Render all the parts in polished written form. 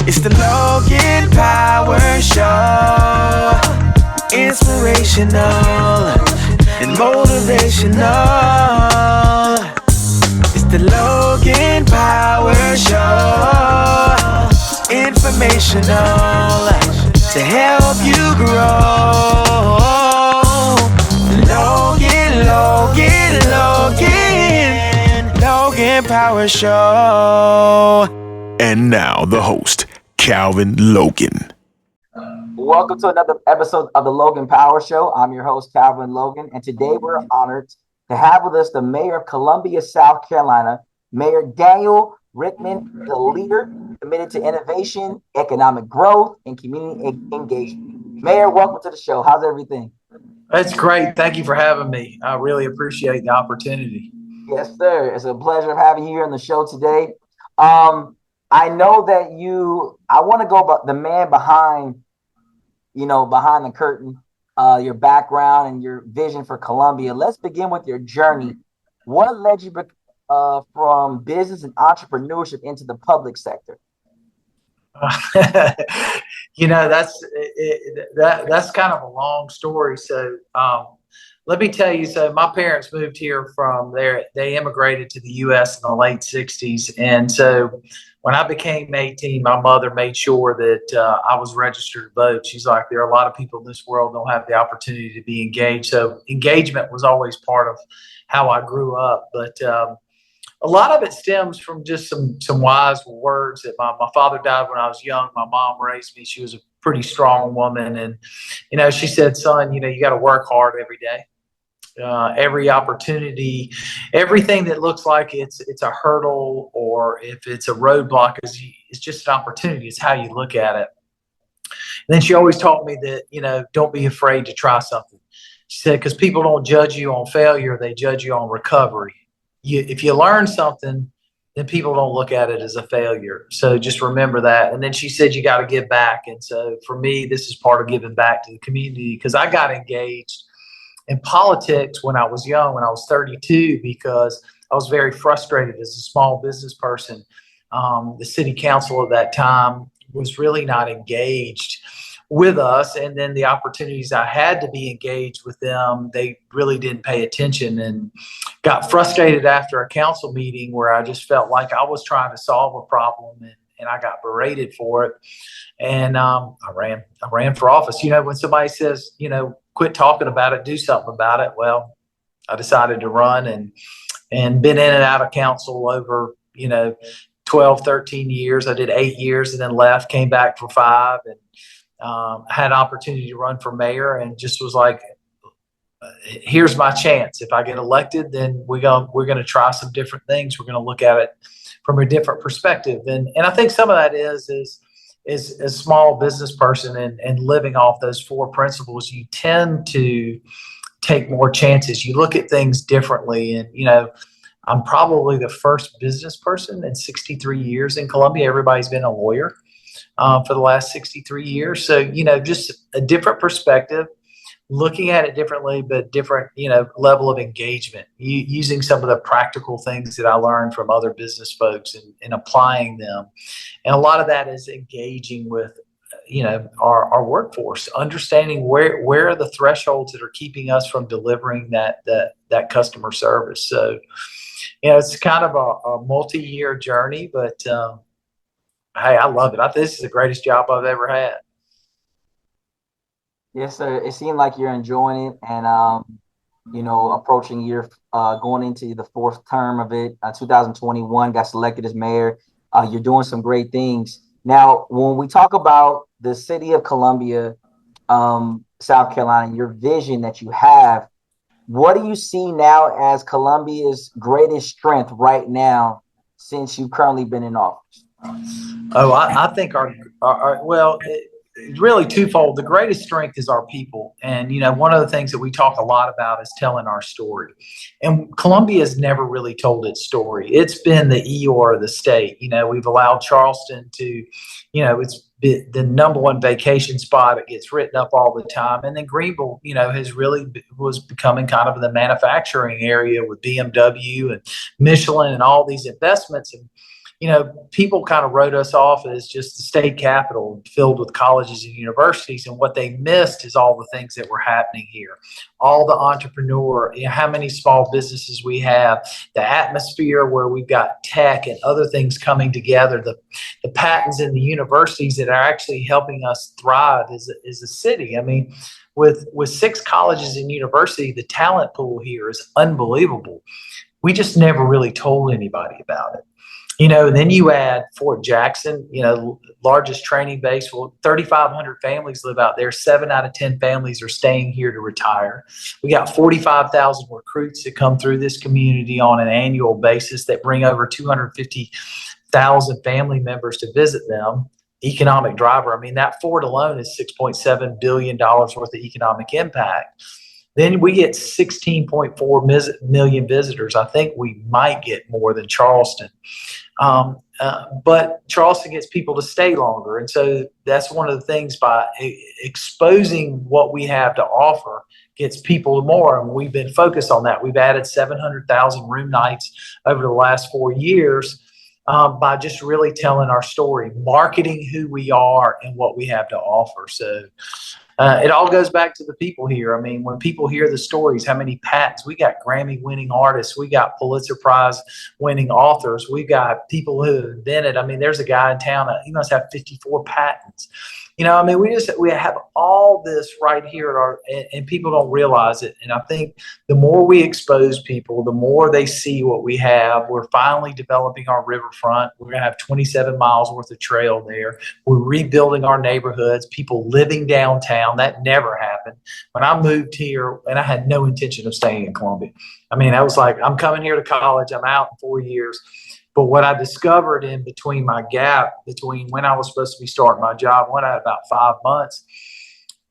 It's the Logan Power Show. Inspirational and motivational. It's the Logan Power Show. Informational to help you grow. Logan Power Show. And now the host, Calvin Logan. Welcome to another episode of the Logan Power Show. I'm your host, Calvin Logan, and today we're honored to have with us the mayor of Columbia, South Carolina, Mayor Daniel Rickenmann, the leader committed to innovation, economic growth, and community engagement. Mayor, welcome to the show. How's everything? That's great. Thank you for having me. I really appreciate the opportunity. Yes, sir. It's a pleasure having you here on the show today. I know that I want to go about the man behind the curtain, your background and your vision for Columbia. Let's begin with your journey. What led you from business and entrepreneurship into the public sector? That's kind of a long story. So let me tell you. So my parents moved here from there. They immigrated to the U.S. in the late '60s, and so when I became 18, my mother made sure that I was registered to vote. She's like, there are a lot of people in this world don't have the opportunity to be engaged. So engagement was always part of how I grew up. But a lot of it stems from just some wise words that my father died when I was young. My mom raised me. She was a pretty strong woman. And, she said, son, you got to work hard every day. Every opportunity, everything that looks like it's a hurdle or if it's a roadblock is just an opportunity. It's how you look at it. And then she always taught me that, don't be afraid to try something. She said, because people don't judge you on failure, they judge you on recovery. If you learn something, then people don't look at it as a failure. So just remember that. And then she said, you got to give back. And so for me, this is part of giving back to the community because I got engaged in politics when I was young, when I was 32, because I was very frustrated as a small business person. The city council at that time was really not engaged with us. And then the opportunities I had to be engaged with them, they really didn't pay attention and got frustrated after a council meeting where I just felt like I was trying to solve a problem and I got berated for it. And I ran for office. When somebody says, quit talking about it, do something about it. Well, I decided to run and been in and out of council over, 12, 13 years. I did 8 years and then left, came back for 5 and had an opportunity to run for mayor and just was like, here's my chance. If I get elected, then we're going to try some different things. We're going to look at it from a different perspective. And I think some of that is a small business person and living off those 4 principles, you tend to take more chances. You look at things differently. And, I'm probably the first business person in 63 years in Columbia. Everybody's been a lawyer for the last 63 years. So, just a different perspective, looking at it differently, but different, level of engagement, using some of the practical things that I learned from other business folks and applying them. And a lot of that is engaging with, our workforce, understanding where are the thresholds that are keeping us from delivering that customer service. So, it's kind of a multi-year journey, but hey, I love it. This is the greatest job I've ever had. Yes, sir. It seemed like you're enjoying it and, approaching going into the 4th term of it. 2021, got selected as mayor. You're doing some great things. Now, when we talk about the city of Columbia, South Carolina, your vision that you have, what do you see now as Columbia's greatest strength right now since you've currently been in office? Oh, I think it's really twofold. The greatest strength is our people. And, one of the things that we talk a lot about is telling our story. And Columbia has never really told its story. It's been the Eeyore of the state. We've allowed Charleston to, it's been the #1 vacation spot. It gets written up all the time. And then Greenville, was becoming kind of the manufacturing area with BMW and Michelin and all these investments. And people kind of wrote us off as just the state capital filled with colleges and universities. And what they missed is all the things that were happening here. All the entrepreneur, how many small businesses we have, the atmosphere where we've got tech and other things coming together, the patents in the universities that are actually helping us thrive as a city. I mean, with 6 colleges and university, the talent pool here is unbelievable. We just never really told anybody about it. Then you add Fort Jackson, largest training base. Well, 3,500 families live out there. 7 out of 10 families are staying here to retire. We got 45,000 recruits that come through this community on an annual basis that bring over 250,000 family members to visit them. Economic driver. I mean, that fort alone is $6.7 billion worth of economic impact. Then we get 16.4 million visitors. I think we might get more than Charleston. But Charleston gets people to stay longer. And so that's one of the things, by exposing what we have to offer gets people more. And we've been focused on that. We've added 700,000 room nights over the last 4 years by just really telling our story, marketing who we are and what we have to offer. So it all goes back to the people here. I mean, when people hear the stories, how many patents, we got Grammy-winning artists, we got Pulitzer Prize-winning authors, we got people who have invented. I mean, there's a guy in town, he must have 54 patents. I mean, we have all this right here and people don't realize it. And I think the more we expose people, the more they see what we have. We're finally developing our riverfront. We're going to have 27 miles worth of trail there. We're rebuilding our neighborhoods, people living downtown. That never happened. When I moved here, and I had no intention of staying in Columbia. I mean, I was like, I'm coming here to college. I'm out in 4 years. But what I discovered in between my gap between when I was supposed to be starting my job, when I had about 5 months,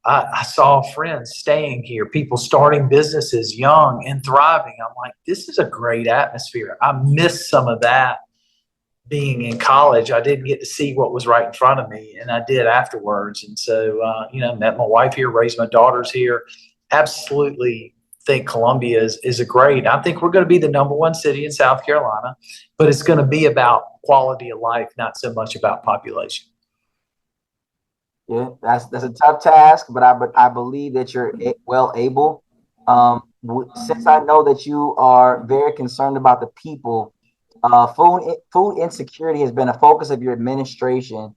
I saw friends staying here, people starting businesses young and thriving. I'm like, this is a great atmosphere. I missed some of that being in college. I didn't get to see what was right in front of me, and I did afterwards. And so, met my wife here, raised my daughters here. Absolutely think Columbia is a great. I think we're going to be the #1 city in South Carolina, but it's going to be about quality of life, not so much about population. Yeah, that's a tough task, but I believe that you're well able. Since I know that you are very concerned about the people, food insecurity has been a focus of your administration.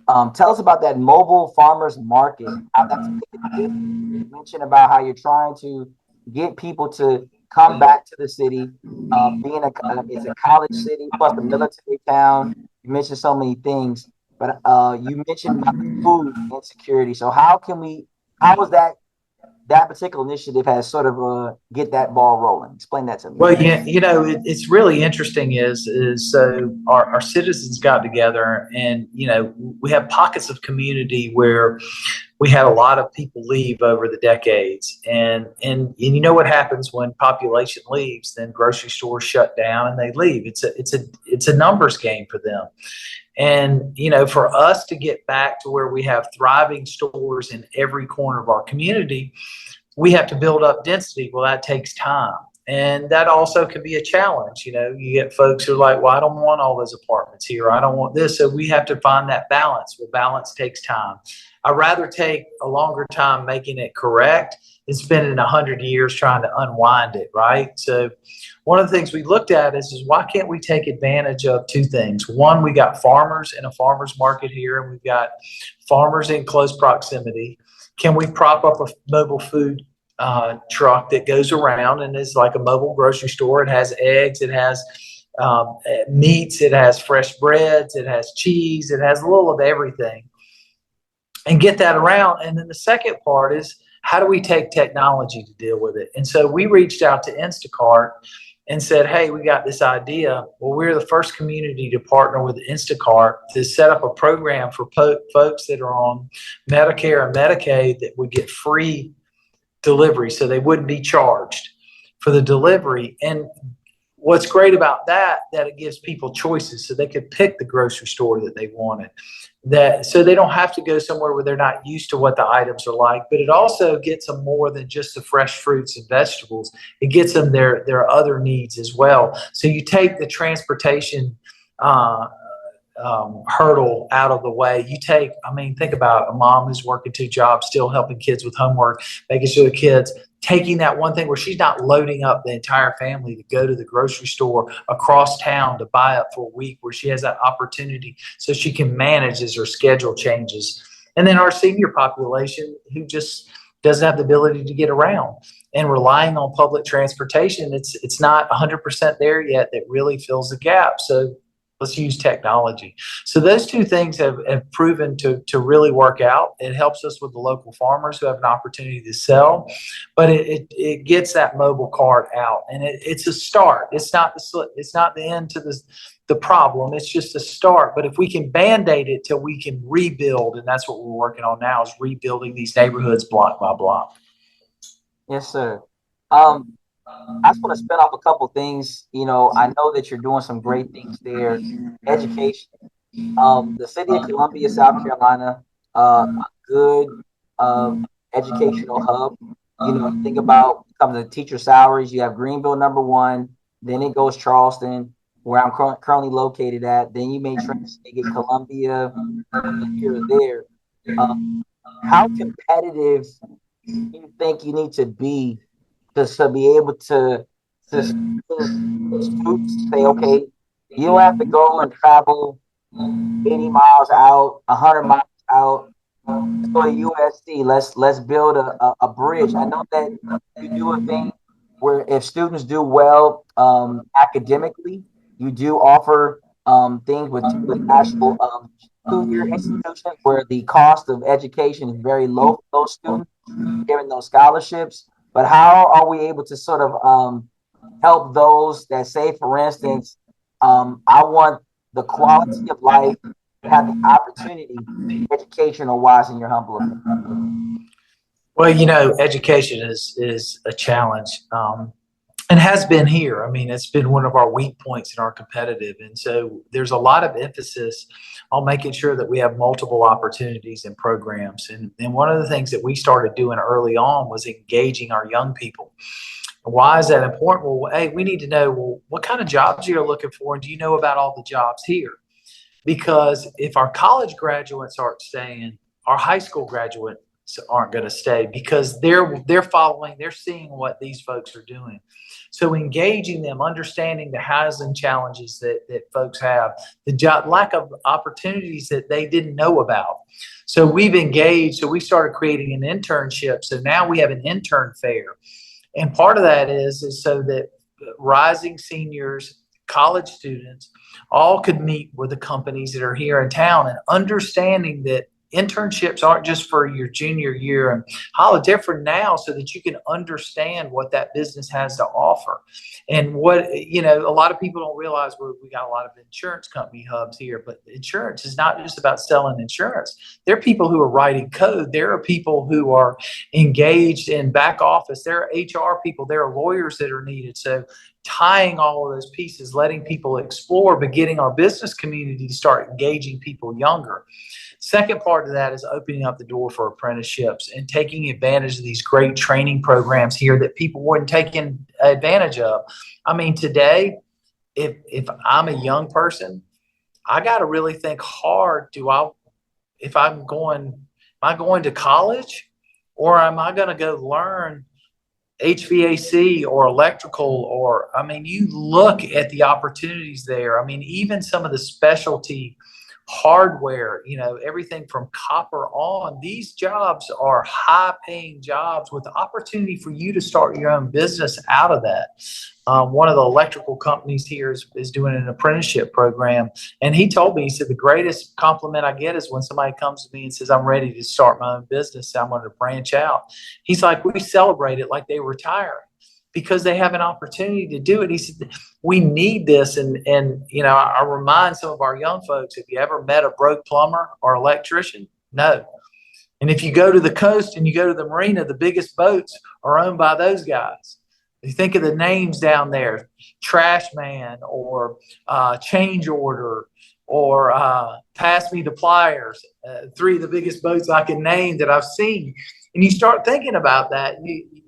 Tell us about that mobile farmers market. How that's you mentioned about how you're trying to get people to come back to the city, being it's a college city plus a military town. You mentioned so many things, but you mentioned about the food insecurity. So how is that particular initiative has sort of get that ball rolling? Explain that to me. Well, it's really interesting is so our citizens got together, and we have pockets of community where we had a lot of people leave over the decades, and you know what happens when population leaves? Then grocery stores shut down and they leave. It's a numbers game for them. And, for us to get back to where we have thriving stores in every corner of our community, we have to build up density. Well, that takes time. And that also can be a challenge. You get folks who are like, well, I don't want all those apartments here. I don't want this. So we have to find that balance. Well, balance takes time. I'd rather take a longer time making it correct than spending 100 years trying to unwind it, right? So one of the things we looked at is why can't we take advantage of 2 things? One, we got farmers in a farmer's market here, and we've got farmers in close proximity. Can we prop up a mobile food truck that goes around and is like a mobile grocery store? It has eggs, it has meats, it has fresh breads, it has cheese, it has a little of everything, and get that around. And then the second part is, how do we take technology to deal with it? And so we reached out to Instacart and said, hey, we got this idea. Well, we're the first community to partner with Instacart to set up a program for folks that are on Medicare and Medicaid that would get free delivery, so they wouldn't be charged for the delivery. And what's great about that it gives people choices, so they could pick the grocery store that they wanted, so they don't have to go somewhere where they're not used to what the items are like. But it also gets them more than just the fresh fruits and vegetables. It gets them their other needs as well. So you take the transportation hurdle out of the way. Think about a mom who's working 2 jobs, still helping kids with homework, making sure the kids taking that one thing where she's not loading up the entire family to go to the grocery store across town to buy up for a week, where she has that opportunity so she can manage as her schedule changes. And then our senior population who just doesn't have the ability to get around, and relying on public transportation, it's not 100% there yet. That really fills the gap. So let's use technology. So those two things have proven to really work out. It helps us with the local farmers who have an opportunity to sell, but it gets that mobile cart out, and it's a start. It's not the end to the problem. It's just a start. But if we can band-aid it till we can rebuild, and that's what we're working on now, is rebuilding these neighborhoods block by block. Yes, sir. I just want to spin off a couple things. I know that you're doing some great things there. Education. The city of Columbia, South Carolina, a good educational hub. Think about some of the teacher salaries. You have Greenville, #1. Then it goes Charleston, where I'm currently located at. Then you may try to get Columbia here or there. How competitive do you think you need to be to be able to students say, okay, you don't have to go and travel 80 miles out, 100 miles out. Let's go to USC. Let's build a bridge. I know that you do a thing where if students do well academically, you do offer things with actual 2-year institutions where the cost of education is very low for those students, giving those scholarships. But how are we able to sort of help those that say, for instance, I want the quality of life to have the opportunity, educational wise, in your humble opinion? Well, education is a challenge, and has been here. It's been one of our weak points in our competitive. And so there's a lot of emphasis on making sure that we have multiple opportunities and programs. And one of the things that we started doing early on was engaging our young people. Why is that important? Well, hey, we need to know, what kind of jobs you're looking for, and do you know about all the jobs here? Because if our college graduates aren't staying, our high school graduates aren't going to stay, because they're seeing what these folks are doing. So engaging them, understanding the housing challenges that folks have, the lack of opportunities that they didn't know about. So we've engaged. So we started creating an internship. So now we have an intern fair. And part of that is so that rising seniors, college students, all could meet with the companies that are here in town, and understanding that internships aren't just for your junior year and how different now, so that you can understand what that business has to offer. And a lot of people don't realize, we got a lot of insurance company hubs here, but insurance is not just about selling insurance. There are people who are writing code. There are people who are engaged in back office. There are HR people. There are lawyers that are needed. So tying all of those pieces, letting people explore, but getting our business community to start engaging people younger. Second part of that is opening up the door for apprenticeships and taking advantage of these great training programs here that people weren't taking advantage of. Today, if I'm a young person, I got to really think hard. Am I going to college, or am I going to go learn HVAC or electrical? Or, you look at the opportunities there. Even some of the specialty hardware, everything from copper on, these jobs are high paying jobs with the opportunity for you to start your own business out of that. One of the electrical companies here is doing an apprenticeship program. And he told me, he said, the greatest compliment I get is when somebody comes to me and says, I'm ready to start my own business. I'm going to branch out. He's like, we celebrate it like they were retiring, because they have an opportunity to do it. He said, we need this. And I remind some of our young folks, have you ever met a broke plumber or electrician? No. And if you go to the coast and you go to the marina, the biggest boats are owned by those guys. You think of the names down there, Trash Man, or Change Order, or Pass Me the Pliers, 3 of the biggest boats I can name that I've seen. And you start thinking about that,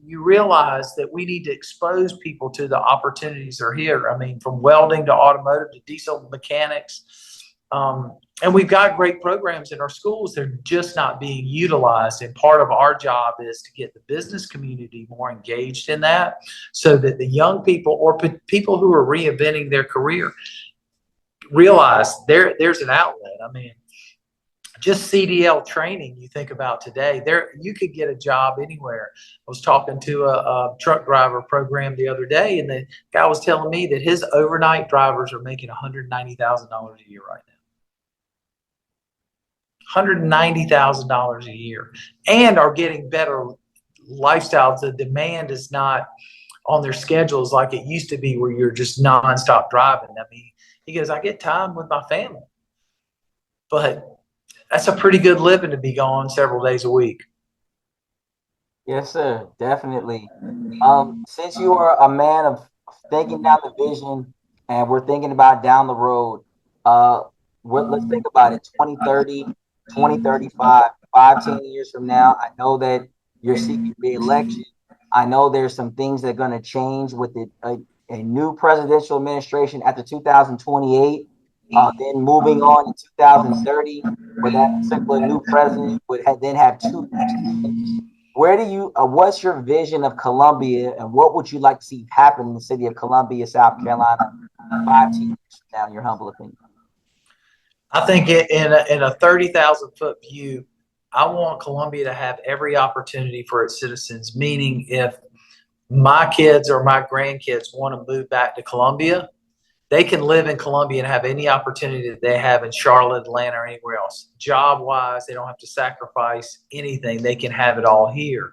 you realize that we need to expose people to the opportunities that are here. I mean, from welding to automotive to diesel mechanics. And we've got great programs in our schools. They're just not being utilized. And part of our job is to get the business community more engaged in that, so that the young people or people who are reinventing their career realize there's an outlet. I mean, just CDL training, you think about today, you could get a job anywhere. I was talking to a truck driver program the other day, and the guy was telling me that his overnight drivers are making $190,000 a year right now. $190,000 a year, and are getting better lifestyles. The demand is not on their schedules like it used to be, where you're just nonstop driving. I mean, he goes, I get time with my family, but that's a pretty good living to be gone several days a week. Yes, sir, definitely. Since you are a man of thinking down the vision, and we're thinking about down the road, let's think about it, 2030, 2035, 10 years from now. I know that you're seeking re-election. I know there's some things that are going to change with a new presidential administration after 2028. Then moving on in 2030, where that particular new president would then have two. Where do you, what's your vision of Columbia, and what would you like to see happen in the city of Columbia, South Carolina, 10 years from now, in your humble opinion? I think in a 30,000 foot view, I want Columbia to have every opportunity for its citizens, meaning if my kids or my grandkids want to move back to Columbia, they can live in Columbia and have any opportunity that they have in Charlotte, Atlanta, or anywhere else. Job-wise, they don't have to sacrifice anything. They can have it all here.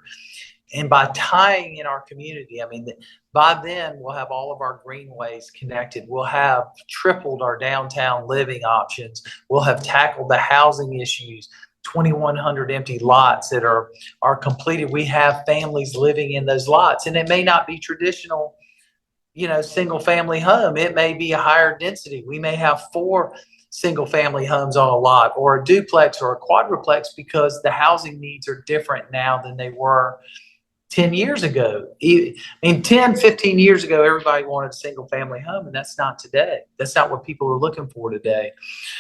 And by tying in our community, I mean, by then we'll have all of our greenways connected. We'll have tripled our downtown living options. We'll have tackled the housing issues. 2,100 empty lots that are completed. We have families living in those lots, and it may not be traditional, single family home. It may be a higher density. We may have 4 single family homes on a lot, or a duplex or a quadruplex, because the housing needs are different now than they were 10 years ago. I mean, 10, 15 years ago, everybody wanted a single family home, and that's not today. That's not what people are looking for today.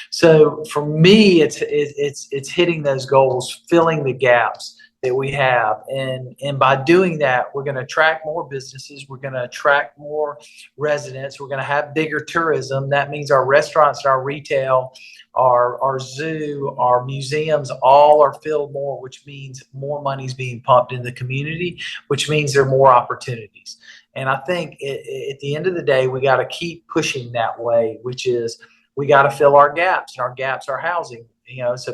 So for me, it's hitting those goals, filling the gaps that we have. And by doing that, we're going to attract more businesses. We're going to attract more residents. We're going to have bigger tourism. That means our restaurants, our retail, our zoo, our museums, all are filled more, which means more money's being pumped in the community, which means there are more opportunities. And I think at the end of the day, we got to keep pushing that way, which is we got to fill our gaps, and our gaps are housing. It's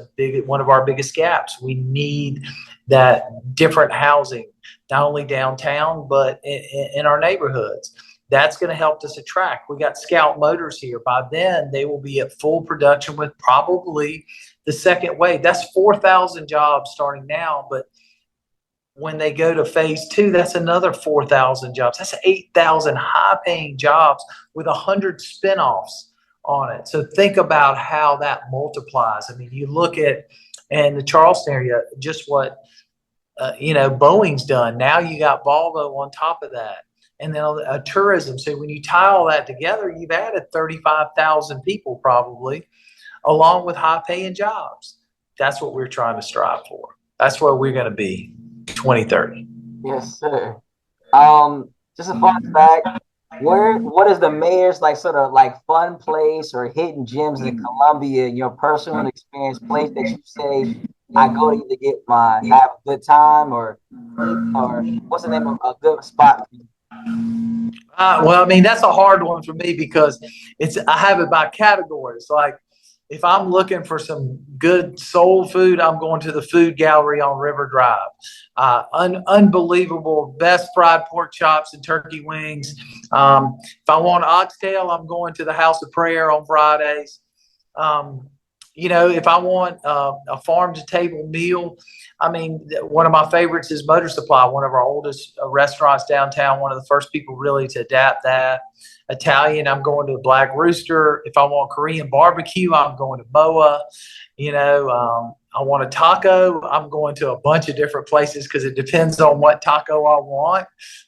one of our biggest gaps. We need that different housing, not only downtown, but in our neighborhoods. That's going to help us attract. We got Scout Motors here. By then, they will be at full production with probably the second wave. That's 4,000 jobs starting now, but when they go to phase 2, that's another 4,000 jobs. That's 8,000 high-paying jobs with 100 spinoffs on it. So think about how that multiplies. I mean, you look at, in the Charleston area, just what Boeing's done. Now you got Volvo on top of that, and then tourism. So when you tie all that together, you've added 35,000 people probably, along with high-paying jobs. That's what we're trying to strive for. That's where we're going to be 2030. Yes, sir. Just a fun fact. What is the mayor's sort of fun place or hidden gems in Columbia, in your personal experience, place that you say, I go to either have a good time or what's the name of a good spot? Well, I mean, that's a hard one for me because I have it by categories. Like, if I'm looking for some good soul food, I'm going to the Food Gallery on River Drive. Unbelievable, best fried pork chops and turkey wings. If I want oxtail, I'm going to the House of Prayer on Fridays. If I want a farm-to-table meal, I mean, one of my favorites is Motor Supply, one of our oldest restaurants downtown, one of the first people really to adapt that. Italian, I'm going to Black Rooster. If I want Korean barbecue, I'm going to Boa. I want a taco, I'm going to a bunch of different places because it depends on what taco I want.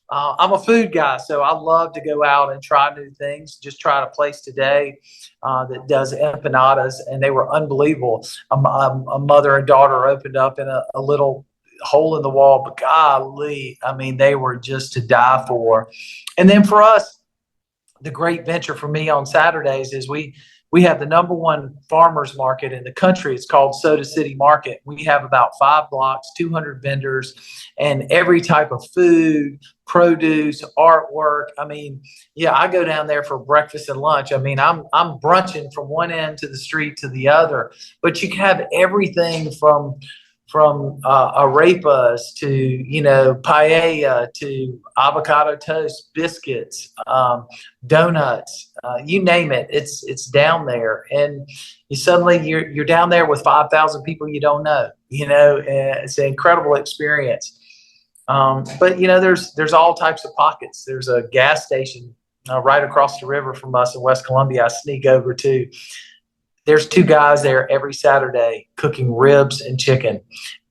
I'm a food guy, so I love to go out and try new things. Just tried a place today that does empanadas, and they were unbelievable. A mother and daughter opened up in a little hole in the wall, but golly, I mean, they were just to die for. And then for us, the great venture for me on Saturdays is we have the number one farmers market in the country. It's called Soda City Market. We have about 5 blocks, 200 vendors, and every type of food, produce, artwork. I mean, yeah, I go down there for breakfast and lunch. I mean, I'm brunching from one end to the street to the other. But you can have everything from arepas to paella to avocado toast, biscuits, donuts, you name it. It's down there, and you're down there with 5,000 people you don't know. It's an incredible experience. But there's all types of pockets. There's a gas station right across the river from us in West Columbia. I sneak over to. There's 2 guys there every Saturday cooking ribs and chicken,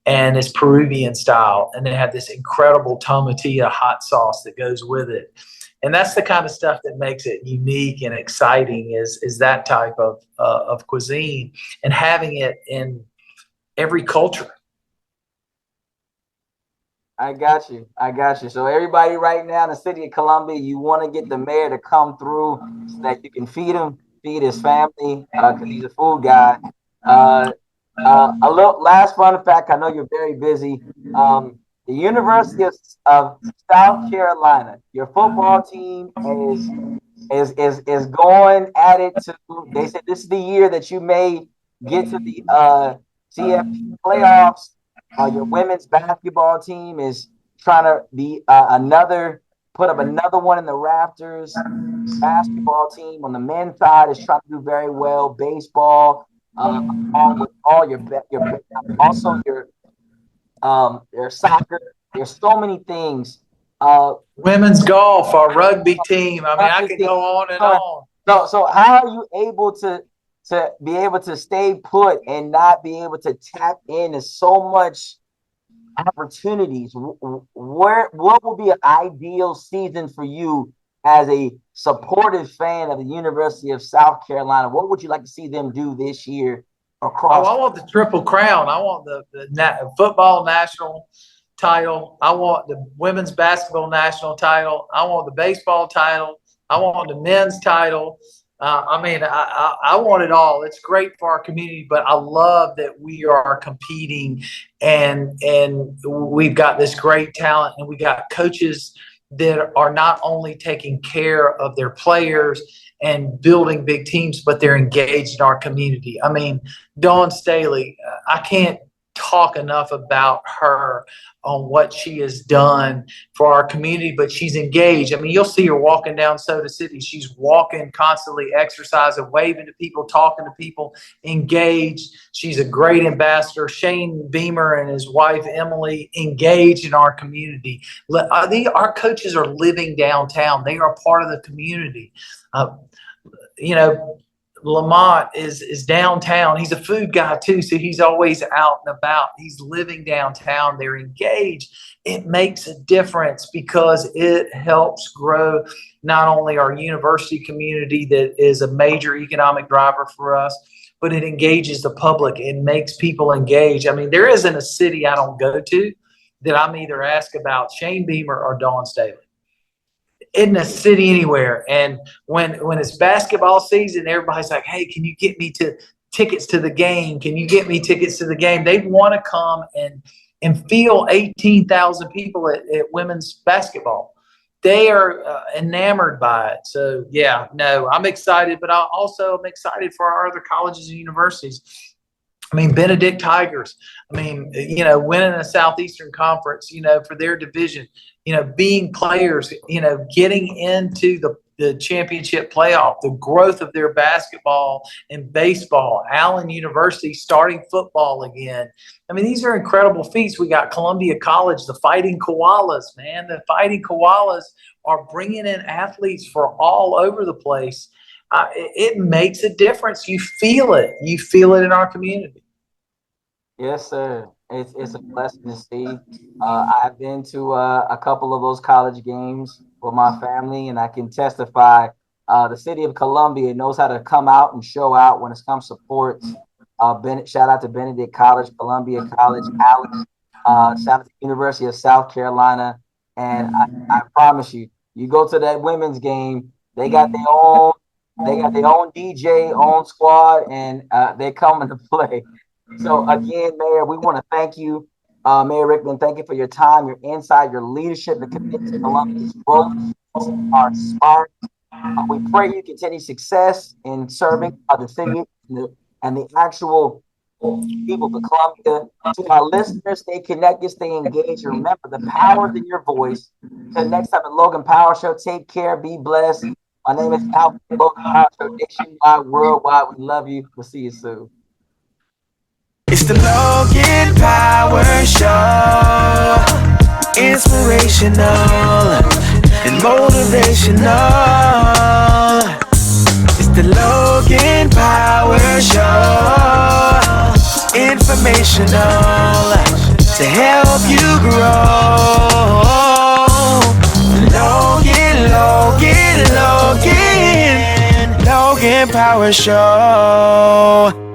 and it's Peruvian style. And they have this incredible tomatilla hot sauce that goes with it. And that's the kind of stuff that makes it unique and exciting is that type of cuisine and having it in every culture. I got you. So everybody right now in the city of Columbia, you want to get the mayor to come through so that you can feed his family, because he's a food guy. A little last fun fact. I know you're very busy. The University of South Carolina, your football team is going at it to. They said this is the year that you may get to the CFP playoffs. Your women's basketball team is trying to be put up another one in the rafters. Basketball team on the men's side is trying to do very well. Baseball, along with all your also your soccer. There's so many things. Women's golf, our rugby team. I mean, I could go on and on. So how are you able to be able to stay put and not be able to tap into so much opportunities? What will be an ideal season for you as a supportive fan of the University of South Carolina? What would you like to see them do this year across? I want the Triple Crown. I want the football national title. I want the women's basketball national title. I want the baseball title. I want the men's title. I want it all. It's great for our community, but I love that we are competing and we've got this great talent, and we got coaches that are not only taking care of their players and building big teams, but they're engaged in our community. I mean, Dawn Staley, I can't talk enough about her on what she has done for our community, but she's engaged. I mean, you'll see her walking down Soda City. She's walking, constantly exercising, waving to people, talking to people, engaged. She's a great ambassador. Shane Beamer and his wife, Emily, engaged in our community. Our coaches are living downtown. They are part of the community. Lamont is downtown. He's a food guy too, so he's always out and about. He's living downtown. They're engaged. It makes a difference because it helps grow not only our university community that is a major economic driver for us, but it engages the public. It makes people engage. I mean, there isn't a city I don't go to that I'm either asked about Shane Beamer or Dawn Staley. In a city anywhere. And when it's basketball season, everybody's like, hey, can you get me tickets to the game? Can you get me tickets to the game? They want to come and feel 18,000 people at women's basketball. They are enamored by it. So yeah, no, I'm excited, but I also am excited for our other colleges and universities. I mean, Benedict Tigers, winning a Southeastern Conference, for their division, being players, getting into the championship playoff, the growth of their basketball and baseball, Allen University starting football again. I mean, these are incredible feats. We got Columbia College, the Fighting Koalas, man. The Fighting Koalas are bringing in athletes for all over the place. It makes a difference. You feel it. You feel it in our community. Yes, sir. It's a blessing to see. I've been to a couple of those college games with my family, and I can testify. The city of Columbia knows how to come out and show out when it comes to sports. Shout out to Benedict College, Columbia College, Allen. Shout out to the University of South Carolina. And I promise you, you go to that women's game, they got their own DJ, own squad, and they're coming to play. So again, Mayor, we want to thank you, Mayor Rickman. Thank you for your time, your insight, your leadership, the commitment to Columbia's growth, our spark. We pray you continue success in serving the city and the actual people of Columbia. To our listeners, stay connected, stay engaged. Remember, the power is in your voice. Till next time at Logan Power Show, take care, be blessed. My name is Calvin, Logan Power Show, nationwide, worldwide. We love you. We'll see you soon. It's the Logan Power Show. Inspirational and motivational. It's the Logan Power Show. Informational to help you grow. Logan Power Show.